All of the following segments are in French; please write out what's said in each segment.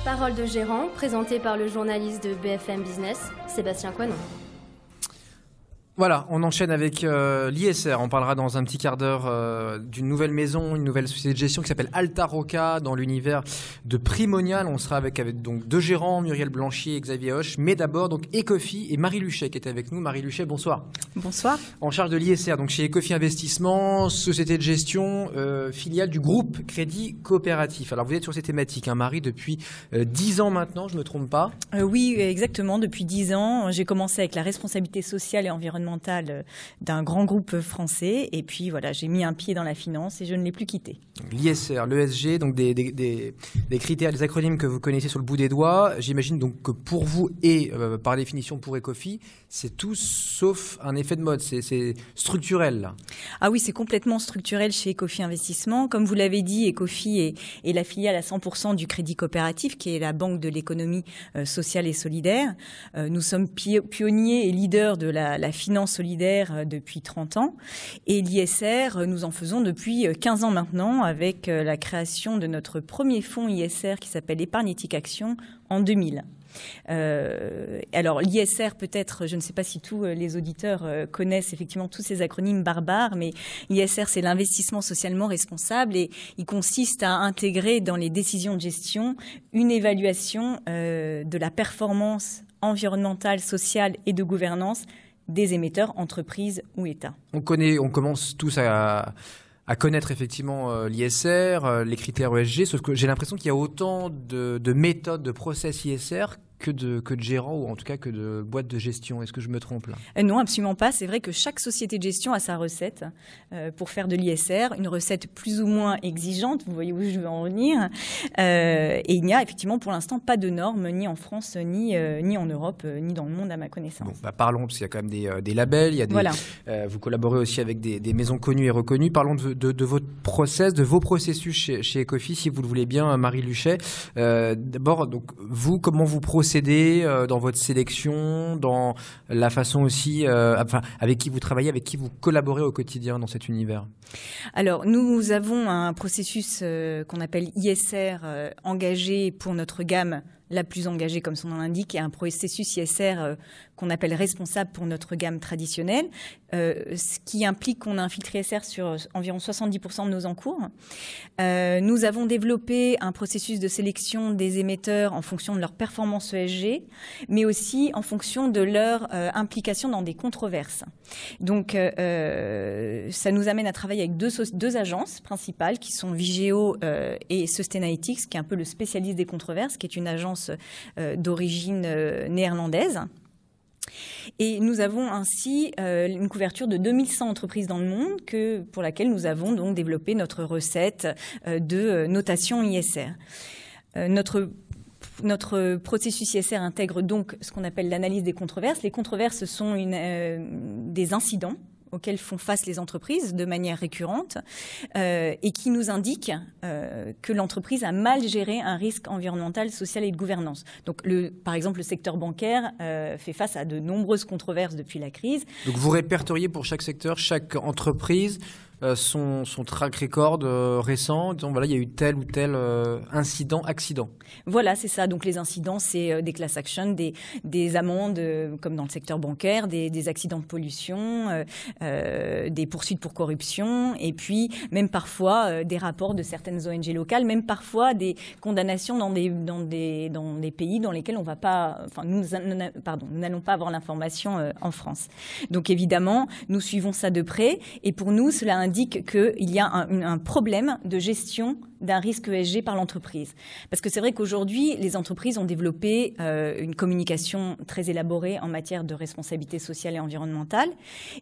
Parole de gérant, présentée par le journaliste de BFM Business, Sébastien Coinon. Voilà, on enchaîne avec l'ISR. On parlera dans un petit quart d'heure d'une nouvelle maison, une nouvelle société de gestion qui s'appelle Alta Rocca dans l'univers de Primonial. On sera avec donc deux gérants, Muriel Blanchier et Xavier Hoche. Mais d'abord, donc Ecofi et Marie Luchet qui est avec nous. Marie Luchet, bonsoir. Bonsoir. En charge de l'ISR, donc chez Ecofi Investissement, société de gestion, filiale du groupe Crédit Coopératif. Alors vous êtes sur ces thématiques, hein, Marie, depuis 10 ans maintenant, je ne me trompe pas? Oui, exactement. Depuis 10 ans, j'ai commencé avec la responsabilité sociale et environnementale d'un grand groupe français. Et puis voilà, j'ai mis un pied dans la finance et je ne l'ai plus quitté. L'ISR, l'ESG, donc des critères, des acronymes que vous connaissez sur le bout des doigts. J'imagine donc que pour vous et par définition pour Ecofi, c'est tout sauf un effet de mode. C'est structurel, là. Ah oui, c'est complètement structurel chez Ecofi Investissement. Comme vous l'avez dit, Ecofi est la filiale à 100% du Crédit Coopératif, qui est la banque de l'économie sociale et solidaire. Nous sommes pionniers et leaders de la finance solidaire depuis 30 ans. Et l'ISR, nous en faisons depuis 15 ans maintenant, avec la création de notre premier fonds ISR qui s'appelle Épargne Éthique Action en 2000. Alors l'ISR, peut-être, je ne sais pas si tous les auditeurs connaissent effectivement tous ces acronymes barbares, mais l'ISR, c'est l'investissement socialement responsable et il consiste à intégrer dans les décisions de gestion une évaluation de la performance environnementale, sociale et de gouvernance des émetteurs, entreprises ou États. On commence tous à connaître effectivement l'ISR, les critères ESG, sauf que j'ai l'impression qu'il y a autant de méthodes, de process ISR que de gérants ou en tout cas que de boîtes de gestion. Est-ce que je me trompe là? Non, absolument pas. C'est vrai que chaque société de gestion a sa recette pour faire de l'ISR, une recette plus ou moins exigeante, vous voyez où je veux en venir. Et il n'y a effectivement pour l'instant pas de normes, ni en France, ni en Europe, ni dans le monde à ma connaissance. Bon, parlons, parce qu'il y a quand même des labels, il y a voilà. Vous collaborez aussi avec des maisons connues et reconnues. Parlons de votre process, de vos processus chez Ecofi, si vous le voulez bien, Marie Luchet. D'abord, donc vous, comment vous procédez dans votre sélection, dans la façon aussi, avec qui vous travaillez, avec qui vous collaborez au quotidien dans cet univers? Alors, nous avons un processus qu'on appelle ISR engagé pour notre gamme la plus engagée, comme son nom l'indique, et un processus ISR qu'on appelle responsable pour notre gamme traditionnelle, ce qui implique qu'on a un filtre ISR sur environ 70% de nos encours. Nous avons développé un processus de sélection des émetteurs en fonction de leur performance ESG, mais aussi en fonction de leur implication dans des controverses. Donc, ça nous amène à travailler avec deux agences principales qui sont Vigeo et Sustainalytics, qui est un peu le spécialiste des controverses, qui est une agence d'origine néerlandaise. Et nous avons ainsi une couverture de 2100 entreprises dans le monde pour laquelle nous avons donc développé notre recette de notation ISR. Notre processus ISR intègre donc ce qu'on appelle l'analyse des controverses. Les controverses sont des incidents auxquels font face les entreprises de manière récurrente et qui nous indiquent que l'entreprise a mal géré un risque environnemental, social et de gouvernance. Donc, par exemple, le secteur bancaire fait face à de nombreuses controverses depuis la crise. Donc, vous répertoriez pour chaque secteur, chaque entreprise, son track record récent, disons voilà, il y a eu tel ou tel accident. Voilà, c'est ça. Donc les incidents, c'est des class actions, des amendes comme dans le secteur bancaire, des accidents de pollution, des poursuites pour corruption, et puis même parfois des rapports de certaines ONG locales, même parfois des condamnations dans des pays dans lesquels on va pas, enfin nous n'allons pas avoir l'information en France. Donc évidemment, nous suivons ça de près, et pour nous, cela indique qu'il y a un problème de gestion d'un risque ESG par l'entreprise. Parce que c'est vrai qu'aujourd'hui, les entreprises ont développé une communication très élaborée en matière de responsabilité sociale et environnementale.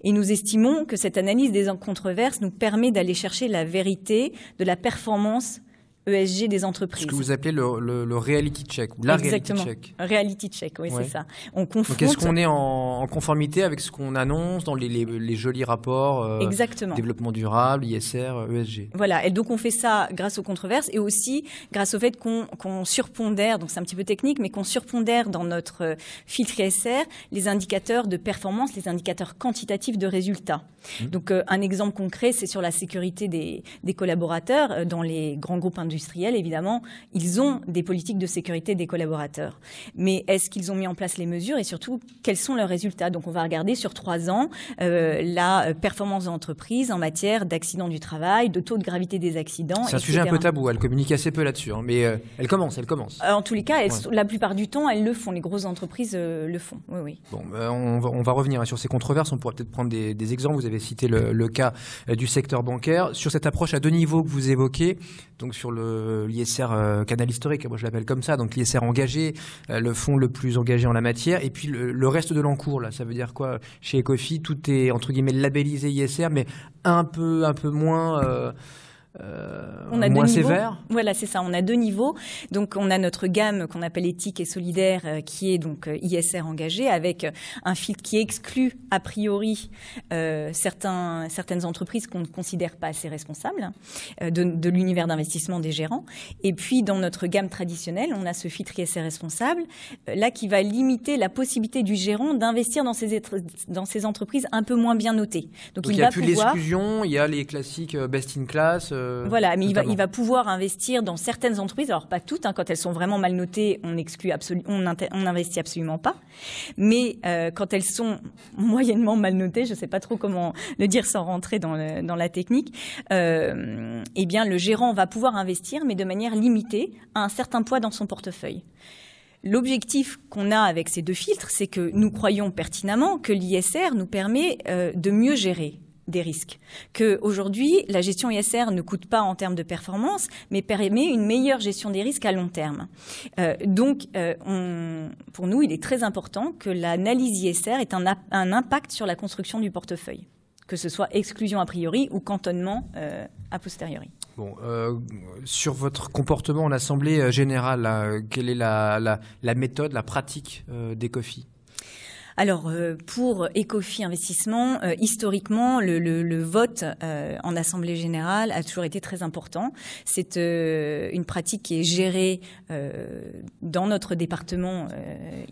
Et nous estimons que cette analyse des controverses nous permet d'aller chercher la vérité de la performance ESG des entreprises. Ce que vous appelez le reality check ou la Exactement. Reality check. Reality check, oui, c'est ça. On confronte. Donc est-ce qu'on est en conformité avec ce qu'on annonce dans les jolis rapports Exactement. Développement durable, ISR, ESG? Voilà, et donc on fait ça grâce aux controverses et aussi grâce au fait qu'on surpondère, donc c'est un petit peu technique, mais qu'on surpondère dans notre filtre ISR les indicateurs de performance, les indicateurs quantitatifs de résultats. Donc un exemple concret, c'est sur la sécurité des collaborateurs dans les grands groupes industriels. industriels, évidemment, ils ont des politiques de sécurité des collaborateurs. Mais est-ce qu'ils ont mis en place les mesures et surtout, quels sont leurs résultats? Donc, on va regarder sur 3 ans la performance de l'entreprise en matière d'accidents du travail, de taux de gravité des accidents, C'est un sujet un peu tabou, elle communique assez peu là-dessus, hein, mais elle commence. En tous les cas, la plupart du temps, elles le font. Les grosses entreprises le font, oui. Bon, on va revenir sur ces controverses. On pourra peut-être prendre des exemples. Vous avez cité le cas du secteur bancaire. Sur cette approche à 2 niveaux que vous évoquez, donc sur l'ISR canal historique, moi je l'appelle comme ça, donc l'ISR engagé, le fonds le plus engagé en la matière, et puis le reste de l'encours, là, ça veut dire quoi? Chez Ecofi, tout est entre guillemets labellisé ISR, mais un peu moins... on a moins 2 niveaux. sévère. Voilà, c'est ça. On a 2 niveaux. Donc, on a notre gamme qu'on appelle éthique et solidaire, qui est donc ISR engagé, avec un filtre qui exclut a priori certaines entreprises qu'on ne considère pas assez responsables de l'univers d'investissement des gérants. Et puis, dans notre gamme traditionnelle, on a ce filtre ISR responsable, là qui va limiter la possibilité du gérant d'investir dans ces entreprises un peu moins bien notées. Donc il n'y a plus l'exclusion, il y a les classiques best in class. Voilà, mais il va pouvoir investir dans certaines entreprises, alors pas toutes, quand elles sont vraiment mal notées, on n'investit absolument pas. Mais quand elles sont moyennement mal notées, je ne sais pas trop comment le dire sans rentrer dans la technique, eh bien le gérant va pouvoir investir, mais de manière limitée, à un certain poids dans son portefeuille. L'objectif qu'on a avec ces 2 filtres, c'est que nous croyons pertinemment que l'ISR nous permet de mieux gérer des risques. Qu'aujourd'hui, la gestion ISR ne coûte pas en termes de performance, mais permet une meilleure gestion des risques à long terme. Pour nous, il est très important que l'analyse ISR ait un impact sur la construction du portefeuille, que ce soit exclusion a priori ou cantonnement a posteriori. Bon, sur votre comportement en assemblée générale, là, quelle est la méthode, la pratique d'Ecofi ? Alors, pour Ecofi Investissement, historiquement, le vote en Assemblée générale a toujours été très important. C'est une pratique qui est gérée dans notre département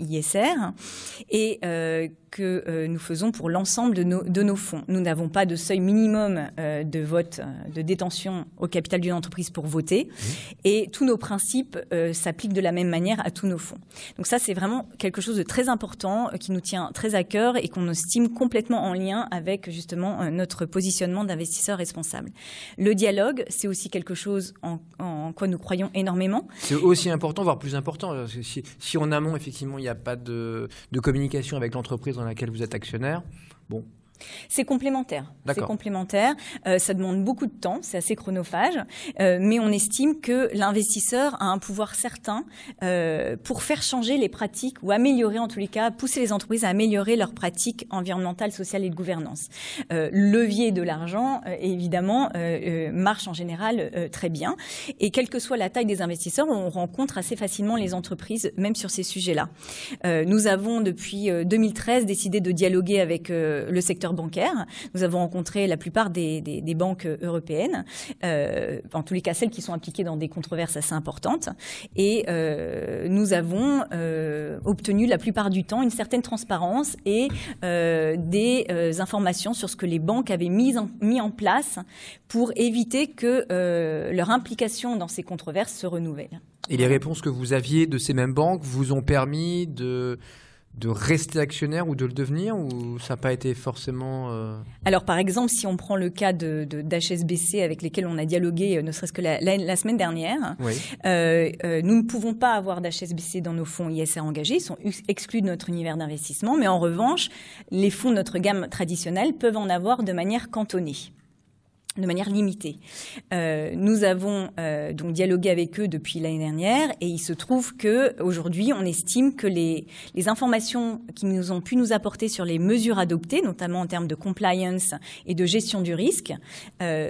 ISR et que nous faisons pour l'ensemble de nos fonds. Nous n'avons pas de seuil minimum de vote, de détention au capital d'une entreprise pour voter. Et tous nos principes s'appliquent de la même manière à tous nos fonds. Donc ça, c'est vraiment quelque chose de très important qui nous tient très à cœur et qu'on estime complètement en lien avec justement notre positionnement d'investisseurs responsables. Le dialogue, c'est aussi quelque chose en quoi nous croyons énormément. C'est aussi important, voire plus important. Si en amont, effectivement, il n'y a pas de communication avec l'entreprise dans laquelle vous êtes actionnaire, bon... C'est complémentaire. D'accord. C'est complémentaire. Ça demande beaucoup de temps, c'est assez chronophage, mais on estime que l'investisseur a un pouvoir certain pour faire changer les pratiques ou améliorer, en tous les cas, pousser les entreprises à améliorer leurs pratiques environnementales, sociales et de gouvernance. Levier de l'argent, évidemment, marche en général très bien. Et quelle que soit la taille des investisseurs, on rencontre assez facilement les entreprises, même sur ces sujets-là. Nous avons, depuis 2013, décidé de dialoguer avec le secteur bancaire. Nous avons rencontré la plupart des banques européennes, en tous les cas celles qui sont impliquées dans des controverses assez importantes. Et nous avons obtenu la plupart du temps une certaine transparence et des informations sur ce que les banques avaient mis en place pour éviter que leur implication dans ces controverses se renouvelle. Et les réponses que vous aviez de ces mêmes banques vous ont permis de rester actionnaire ou de le devenir, ou ça n'a pas été forcément... Alors, par exemple, si on prend le cas d'HSBC avec lesquels on a dialogué, ne serait-ce que la semaine dernière, oui. Nous ne pouvons pas avoir d'HSBC dans nos fonds ISR engagés, ils sont exclus de notre univers d'investissement, mais en revanche, les fonds de notre gamme traditionnelle peuvent en avoir de manière cantonnée, de manière limitée. Nous avons donc dialogué avec eux depuis l'année dernière et il se trouve qu'aujourd'hui, on estime que les informations qui nous ont pu nous apporter sur les mesures adoptées, notamment en termes de compliance et de gestion du risque,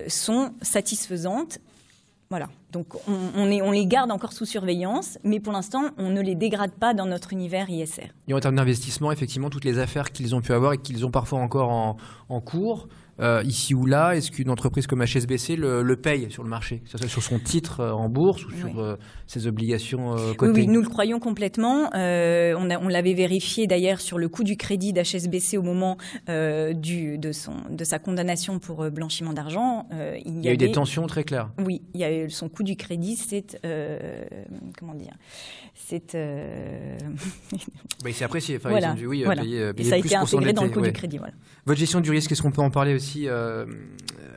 sont satisfaisantes. Voilà. Donc, on les garde encore sous surveillance, mais pour l'instant, on ne les dégrade pas dans notre univers ISR. Et en termes d'investissement, effectivement, toutes les affaires qu'ils ont pu avoir et qu'ils ont parfois encore en cours, ici ou là, est-ce qu'une entreprise comme HSBC le paye sur le marché, que ce soit sur son titre en bourse ou sur ses obligations cotées? Oui, nous le croyons complètement. On l'avait vérifié d'ailleurs sur le coût du crédit d'HSBC au moment de sa condamnation pour blanchiment d'argent. Il y a eu des tensions très claires. Oui, son coût coût du crédit, c'est comment dire, c'est c'est apprécié. Enfin, voilà, ils ont dû, voilà. payer Et ça a plus été pour intégré dans le s'endetter, coût ouais. du crédit. Voilà. Votre gestion du risque, est-ce qu'on peut en parler aussi,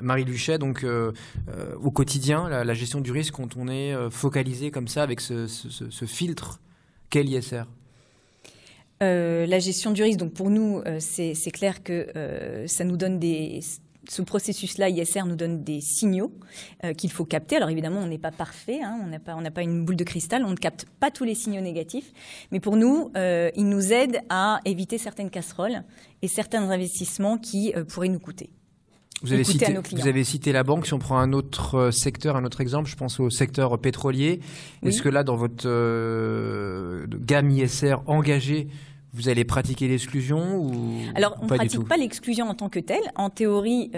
Marie Luchet, donc au quotidien, la gestion du risque quand on est focalisé comme ça avec ce filtre qu'est l'ISR? La gestion du risque, donc pour nous, c'est clair que ça nous donne ce processus-là, ISR, nous donne des signaux qu'il faut capter. Alors évidemment, on n'est pas parfait, hein, on n'a pas une boule de cristal, on ne capte pas tous les signaux négatifs. Mais pour nous, il nous aide à éviter certaines casseroles et certains investissements qui pourraient nous coûter. Vous avez cité la banque. Si on prend un autre secteur, un autre exemple, je pense au secteur pétrolier. Oui. Est-ce que là, dans votre gamme ISR engagée, vous allez pratiquer l'exclusion ou Alors, on ne pratique pas l'exclusion en tant que telle. En théorie,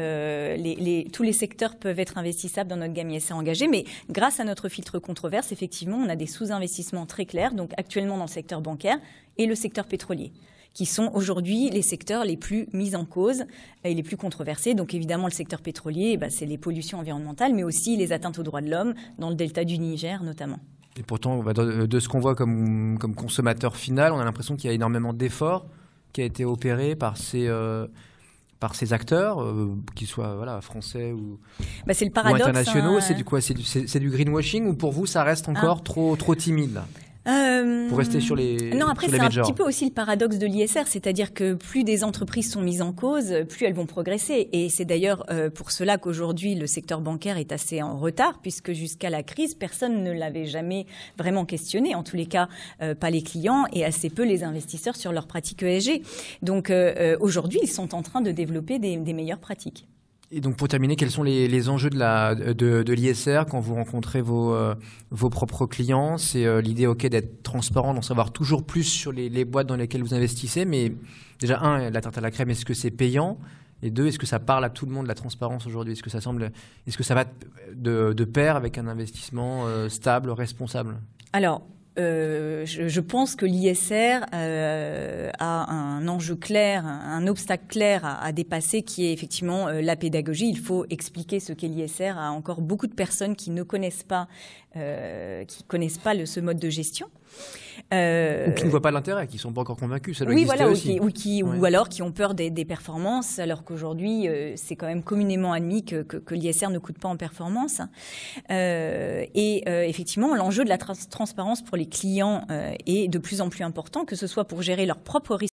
tous les secteurs peuvent être investissables dans notre gamme ISR engagée, mais grâce à notre filtre controverse, effectivement, on a des sous-investissements très clairs, donc actuellement dans le secteur bancaire et le secteur pétrolier, qui sont aujourd'hui les secteurs les plus mis en cause et les plus controversés. Donc évidemment, le secteur pétrolier, c'est les pollutions environnementales, mais aussi les atteintes aux droits de l'homme, dans le delta du Niger notamment. Et pourtant, de ce qu'on voit comme consommateur final, on a l'impression qu'il y a énormément d'efforts qui a été opéré par ces acteurs, qu'ils soient français ou, c'est le paradoxe, ou internationaux. hein, c'est du quoi? C'est du greenwashing ou pour vous, ça reste encore trop timide là pour rester sur les Non, après, c'est majors. un petit peu aussi le paradoxe de l'ISR, c'est-à-dire que plus des entreprises sont mises en cause, plus elles vont progresser. Et c'est d'ailleurs pour cela qu'aujourd'hui, le secteur bancaire est assez en retard, puisque jusqu'à la crise, personne ne l'avait jamais vraiment questionné, en tous les cas, pas les clients et assez peu les investisseurs sur leurs pratiques ESG. Donc aujourd'hui, ils sont en train de développer des meilleures pratiques. Et donc pour terminer, quels sont les enjeux de l'ISR quand vous rencontrez vos propres clients? C'est l'idée d'être transparent, d'en savoir toujours plus sur les boîtes dans lesquelles vous investissez. Mais déjà, la tarte à la crème, est-ce que c'est payant? Et deux, est-ce que ça parle à tout le monde, la transparence aujourd'hui? Est-ce que ça va de pair avec un investissement stable, responsable? Alors, je pense que l'ISR a un enjeu clair, un obstacle clair à dépasser qui est effectivement la pédagogie. Il faut expliquer ce qu'est l'ISR à encore beaucoup de personnes qui ne connaissent pas, ce mode de gestion. Ou qui ne voient pas l'intérêt, qui ne sont pas encore convaincus. Ça doit oui, exister aussi. Ou alors qui ont peur des performances, alors qu'aujourd'hui, c'est quand même communément admis que l'ISR ne coûte pas en performance. Effectivement, l'enjeu de la transparence pour les clients est de plus en plus important, que ce soit pour gérer leur propre risque